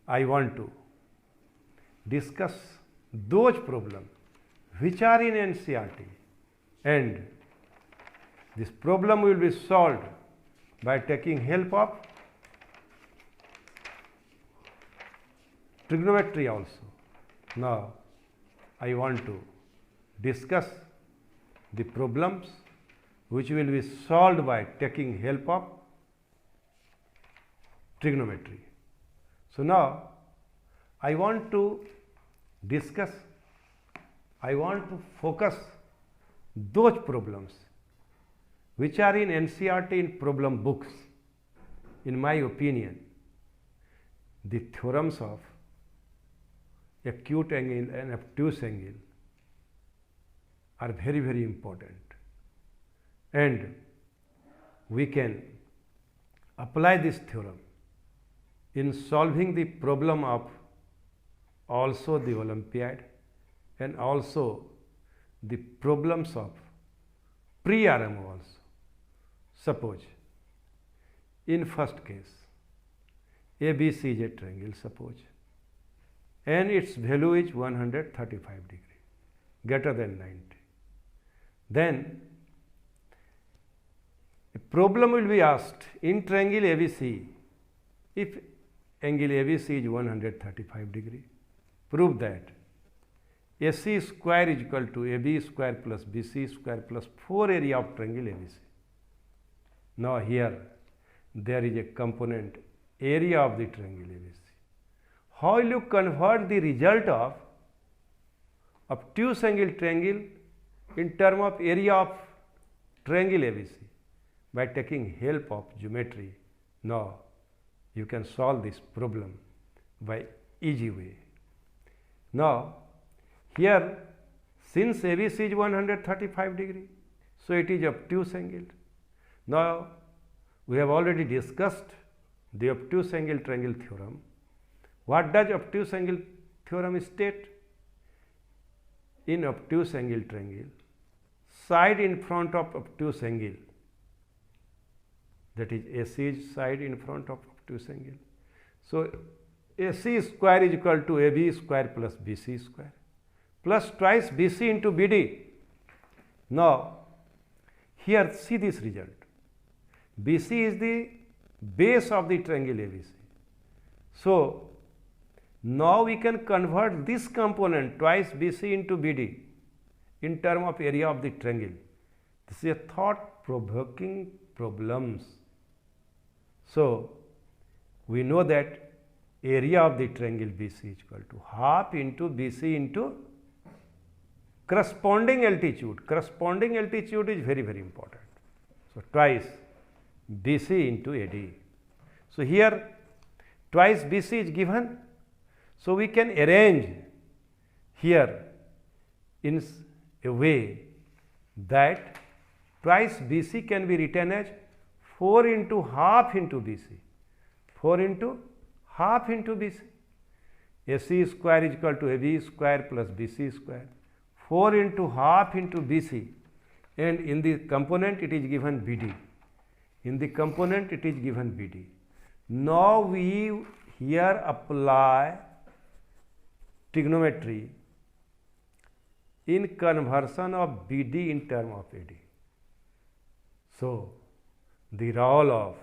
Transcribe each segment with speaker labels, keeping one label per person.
Speaker 1: I want to discuss those problems which are in NCERT, and this problem will be solved by taking help of trigonometry also. Now, I want to discuss the problems which will be solved by taking help of trigonometry. So, now I want to focus those problems which are in NCERT in problem books. In my opinion, the theorems of acute angle and obtuse angle are very, very important, and we can apply this theorem in solving the problem of also the Olympiad and also the problems of pre-RMO also. Suppose in first case ABC is a triangle, suppose, and its value is 135 degree, greater than 90. Then a problem will be asked in triangle ABC, if angle ABC is 135 degree, prove that AC square is equal to AB square plus BC square plus 4 area of triangle ABC. Now, here there is a component area of the triangle ABC. How will you convert the result of obtuse angle triangle in term of area of triangle ABC? By taking help of geometry. Now, you can solve this problem by easy way. Now, here since ABC is 135 degree, so it is obtuse angle. Now, we have already discussed the obtuse angle triangle theorem. What does obtuse angle theorem state? In obtuse angle triangle, side in front of obtuse angle, that is AC is side in front of obtuse angle. So, AC square is equal to AB square plus BC square plus twice BC into BD. Now, here see this result. BC is the base of the triangle ABC. So, now we can convert this component twice BC into BD in term of area of the triangle. This is a thought provoking problems. So, we know that area of the triangle BC is equal to half into BC into corresponding altitude. Corresponding altitude is very, very important. So, twice BC into AD. So, here twice BC is given. So, we can arrange here in a way that twice BC can be written as 4 into half into BC, 4 into half into BC. AC square is equal to AB square plus BC square, 4 into half into BC, and in the component it is given BD. In the component it is given BD. Now, we here apply trigonometry in conversion of BD in term of AD. So, the role of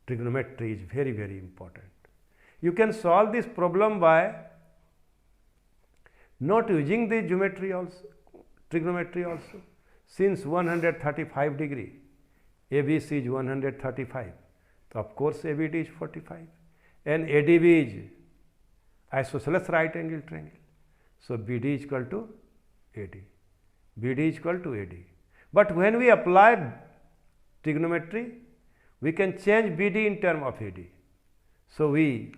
Speaker 1: trigonometry is very, very important. You can solve this problem by not using the geometry also, trigonometry also. Since 135 degree, ABC is 135, so of course ABD is 45, and ADB is isosceles right angle triangle. So, BD is equal to AD, BD is equal to AD. But when we apply trigonometry, we can change BD in term of AD. So, we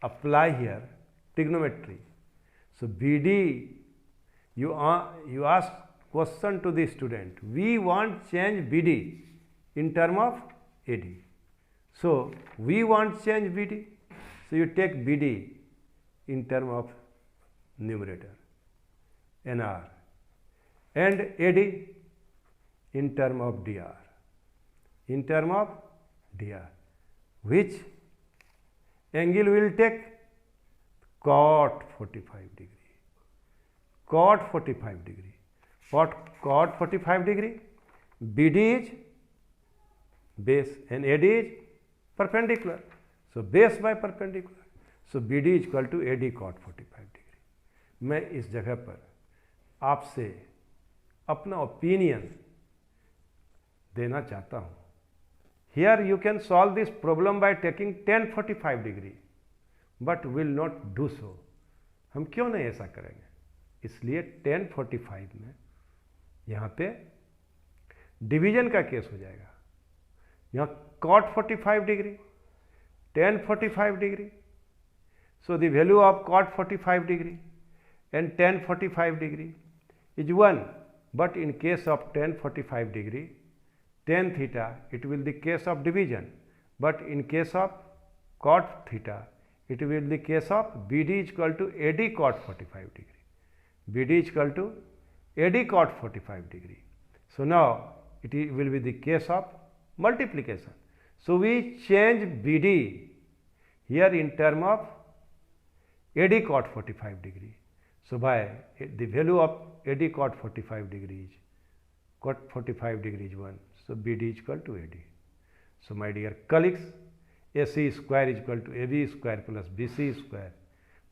Speaker 1: apply here trigonometry. So, BD, you ask question to the student, we want change BD in term of AD. So, we want change BD. So, you take BD in term of numerator NR and AD in term of dr, in term of dr. Which angle will take? cot 45 degree. Cot 45 degree. What cot 45 degree? BD is base and AD is perpendicular. So base by perpendicular. So BD is equal to AD cot 45 degree. मैं इस जगह पर आपसे अपना opinion देना चाहता हूँ. Here you can solve this problem by taking tan 45 degree, but will not do so. हम क्यों नहीं ऐसा करेंगे? इसलिए tan 45 में यहाँ पे डिवीजन का केस हो जाएगा. यहाँ cot 45 degree, tan 45 degree. So the value of cot 45 degree and tan 45 degree is 1. But in case of tan 45 degree, tan theta, it will be the case of division. But in case of cot theta, it will be the case of BD is equal to AD cot 45 degree. BD is equal to AD cot 45 degree. So now it will be the case of multiplication. So we change BD here in term of AD cot 45 degree. So by the value of AD cot 45 degree is cot 45 degree is 1. So BD is equal to AD. So my dear colleagues, AC square is equal to AB square plus BC square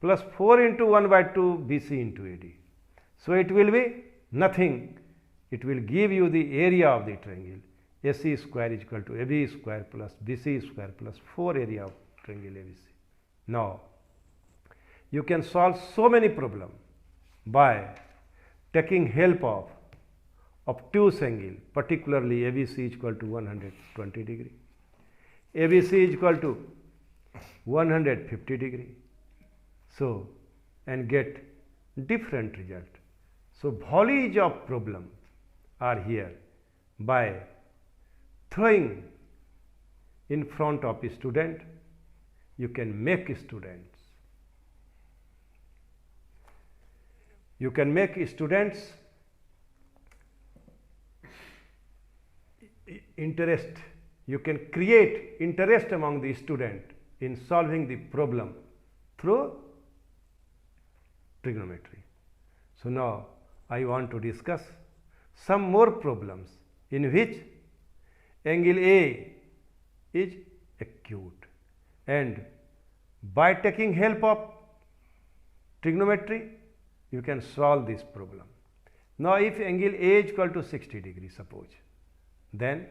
Speaker 1: plus 4 into 1 by 2 BC into AD. So it will be nothing. It will give you the area of the triangle. AC square is equal to AB square plus BC square plus 4 area of triangle ABC. Now you can solve so many problems by taking help of obtuse angle, particularly ABC is equal to 120 degree, ABC is equal to 150 degree. So and get different result. So volley's of problem are here by throwing in front of a student. You can make students. You can make students interest. You can create interest among the student in solving the problem through trigonometry. So now I want to discuss some more problems in which angle A is acute, and by taking help of trigonometry you can solve this problem. Now if angle A is equal to 60 degree suppose, then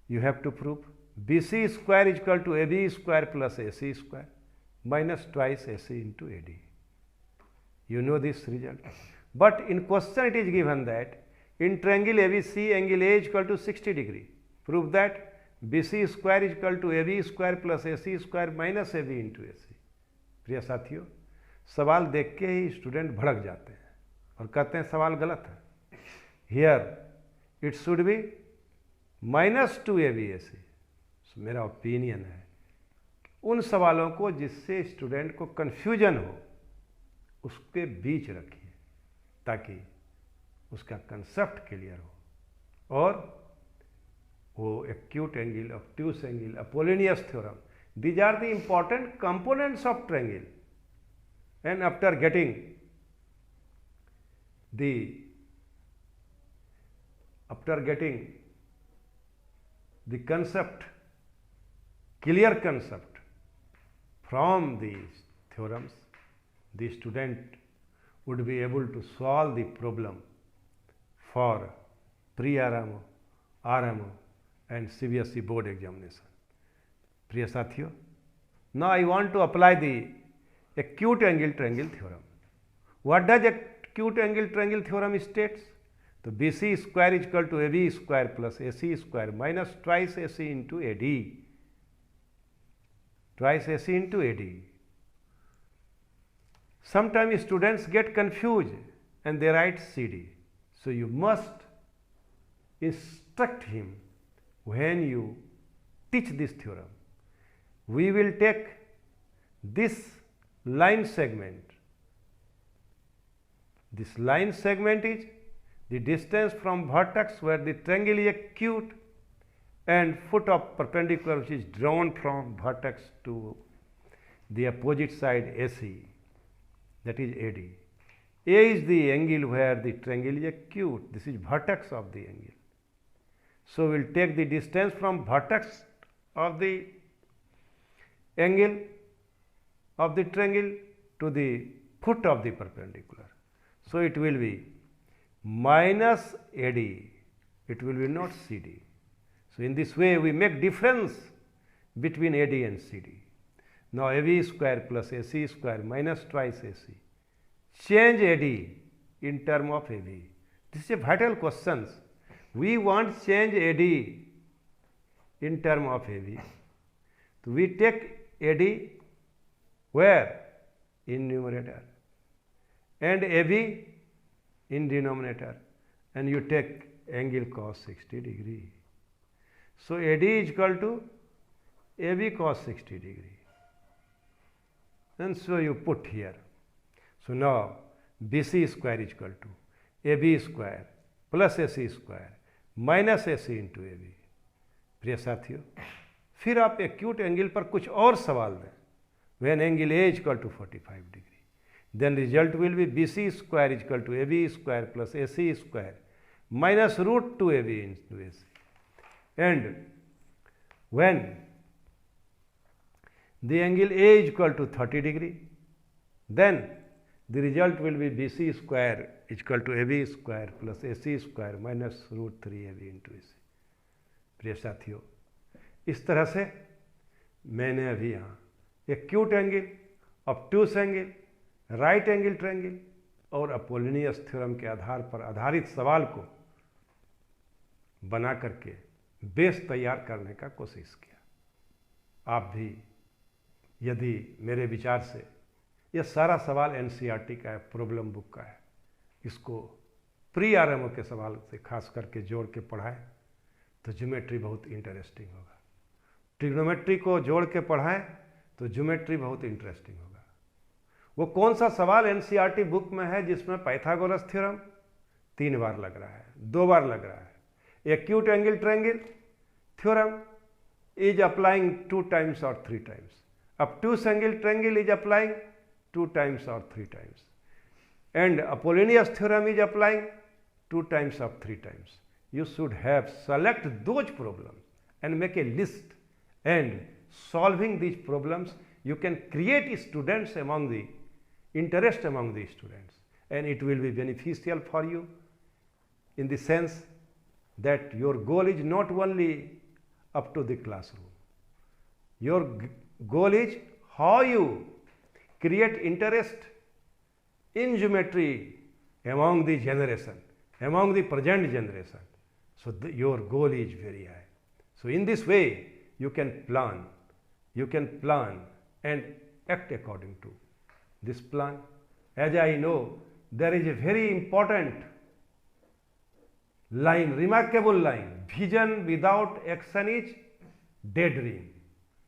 Speaker 1: you have to prove BC square is equal to AB square plus AC square minus twice AC into AD. You know this result. But in question it is given that in triangle ABC angle A is equal to 60 degree. Prove that BC square is equal to AB square plus AC square minus AB into AC. प्रिय साथियों, सवाल देख के ही student भड़क जाते हैं और कहते हैं सवाल गलत है. Here it should be -2 ABAC. मेरा ओपिनियन है उन सवालों को जिससे स्टूडेंट को कन्फ्यूजन हो उसके बीच रखिए ताकि उसका कंसेप्ट क्लियर हो और वो acute angle, obtuse angle, Apollonius theorem, these are the important components of triangle. And after getting the concept, clear concept from these theorems, the student would be able to solve the problem for pre-RMO, RMO and CBSE board examination. प्रिय साथियों, now I want to apply the acute angle triangle theorem. What does acute angle triangle theorem states? So BC square is equal to AB square plus AC square minus twice AC into AD. Twice AC into AD. Sometimes students get confused and they write CD. So you must instruct him when you teach this theorem. We will take this line segment. This line segment is the distance from vertex where the triangle is acute and foot of perpendicular which is drawn from vertex to the opposite side AC, that is AD. A is the angle where the triangle is acute. This is vertex of the angle. So, we will take the distance from vertex of the angle of the triangle to the foot of the perpendicular. So, it will be minus AD, it will be not CD. So, in this way we make difference between AD and CD. Now, AB square plus AC square minus twice AC. Change AD in term of AB. This is a vital question. We want change AD in term of AB. So, we take AD where? In numerator, and AB in denominator, and you take angle cos 60 degree. So, AD is equal to AB cos 60 degree, and so you put here. So, now BC square is equal to AB square plus AC square minus AC into AB. प्रिय साथियों, फिर आप acute angle पर कुछ और सवाल दें. When angle A is equal to 45 degree, then result will be BC square is equal to AB square plus AC square minus root 2 AB into AC. And when the angle A is equal to 30 degree, then the result will be BC square is equal to AB square plus AC square minus root 3 AB into AC. प्रिय साथियों, इस तरह से मैंने अभी यहाँ acute angle, obtuse angle, right angle triangle और Apollonius theorem के आधार पर आधारित सवाल को बना करके बेस तैयार करने का कोशिश किया. आप भी यदि मेरे विचार से यह सारा सवाल एनसीईआरटी का है, प्रॉब्लम बुक का है, इसको प्री आरएमओ के सवाल से खास करके जोड़ के पढ़ाएं तो ज्योमेट्री बहुत इंटरेस्टिंग होगा. ट्रिग्नोमेट्री को जोड़ के पढ़ाएं तो ज्योमेट्री बहुत इंटरेस्टिंग होगा. वो कौन सा सवाल एनसीईआरटी बुक में है जिसमें पाइथागोरस थ्योरम 3 बार लग रहा है, 2 बार लग रहा है. Acute angle triangle theorem is applying 2 times or 3 times. Obtuse angle triangle is applying 2 times or 3 times, and Apollonius theorem is applying 2 times or 3 times. You should have select those problems and make a list, and solving these problems you can create students among the interest among the students, and it will be beneficial for you in the sense that your goal is not only up to the classroom. Your goal is how you create interest in geometry among the generation, among the present generation. So, your goal is very high. So, in this way you can plan and act according to this plan. As I know, there is a very important line, remarkable line: vision without action is daydream,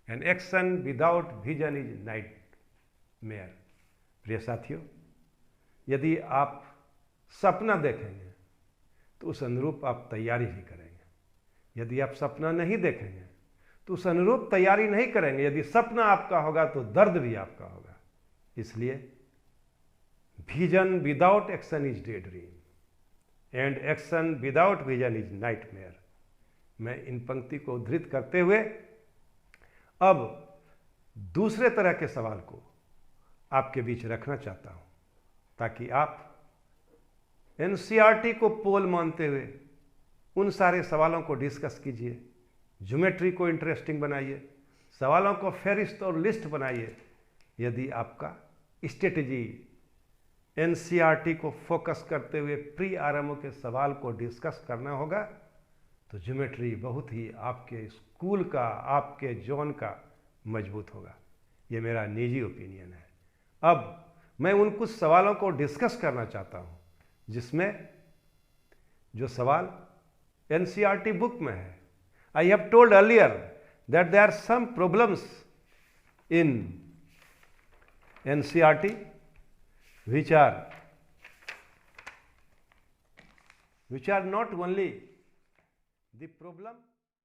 Speaker 1: and action without vision is nightmare. प्रिय साथियों, यदि आप सपना देखेंगे तो उस अनुरूप आप तैयारी ही करेंगे. यदि आप सपना नहीं देखेंगे तो उस अनुरूप तैयारी नहीं करेंगे. यदि सपना आपका होगा तो दर्द भी आपका होगा. इसलिए vision without action is day dream and action without vision is nightmare. मैं इन पंक्ति को उद्धृत करते हुए अब दूसरे तरह के सवाल को आपके बीच रखना चाहता हूं, ताकि आप एनसीईआरटी को पोल मानते हुए उन सारे सवालों को डिस्कस कीजिए, ज्योमेट्री को इंटरेस्टिंग बनाइए, सवालों को फेरिस्त और लिस्ट बनाइए. यदि आपका स्ट्रेटजी एनसीईआरटी को फोकस करते हुए प्री आरएमओ के सवाल को डिस्कस करना होगा तो ज्योमेट्री बहुत ही आपके स्कूल का, आपके जोन का मजबूत होगा. ये मेरा निजी ओपिनियन है. अब मैं उन कुछ सवालों को डिस्कस करना चाहता हूं जिसमें जो सवाल एनसीईआरटी बुक में है. I have told earlier that there are some problems in NCERT which are not only the problem